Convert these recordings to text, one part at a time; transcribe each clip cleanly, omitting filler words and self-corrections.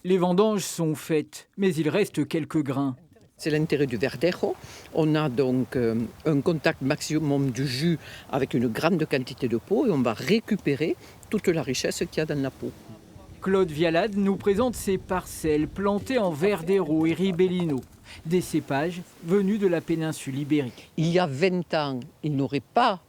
Les vendanges sont faites, mais il reste quelques grains. C'est l'intérêt du verdejo. On a donc un contact maximum du jus avec une grande quantité de peau et on va récupérer toute la richesse qu'il y a dans la peau. Claude Vialade nous présente ces parcelles plantées en verdero et ribellino, des cépages venus de la péninsule ibérique. Il y a 20 ans, il n'aurait pas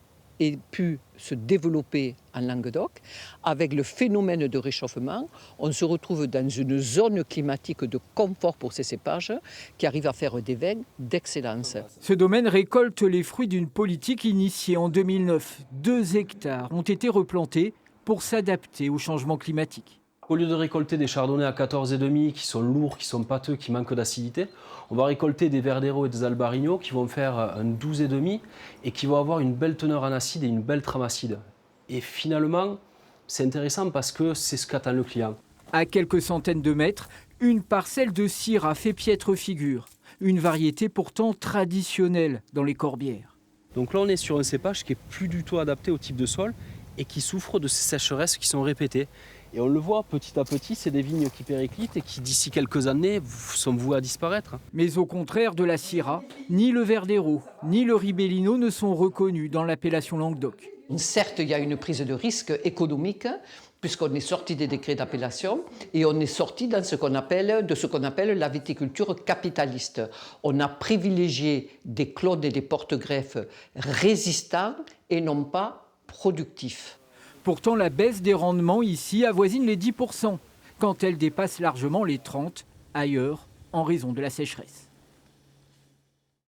pu se développer en Languedoc. Avec le phénomène de réchauffement, on se retrouve dans une zone climatique de confort pour ces cépages qui arrivent à faire des vins d'excellence. Ce domaine récolte les fruits d'une politique initiée en 2009. 2 hectares ont été replantés pour s'adapter au changement climatique. Au lieu de récolter des chardonnays à 14,5 qui sont lourds, qui sont pâteux, qui manquent d'acidité, on va récolter des verderos et des albarino qui vont faire un 12,5 et qui vont avoir une belle teneur en acide et une belle trame acide. Et finalement, c'est intéressant parce que c'est ce qu'attend le client. À quelques centaines de mètres, une parcelle de Syrah fait piètre figure. Une variété pourtant traditionnelle dans les Corbières. Donc là, on est sur un cépage qui est plus du tout adapté au type de sol et qui souffre de ces sécheresses qui sont répétées. Et on le voit petit à petit, c'est des vignes qui périclitent et qui d'ici quelques années sont vouées à disparaître. Mais au contraire de la Syrah, ni le verdero ni le ribellino ne sont reconnus dans l'appellation Languedoc. Certes, il y a une prise de risque économique puisqu'on est sorti des décrets d'appellation et on est sorti de ce qu'on appelle la viticulture capitaliste. On a privilégié des clones et des porte-greffes résistants et non pas productifs. Pourtant, la baisse des rendements ici avoisine les 10%, quand elle dépasse largement les 30% ailleurs en raison de la sécheresse.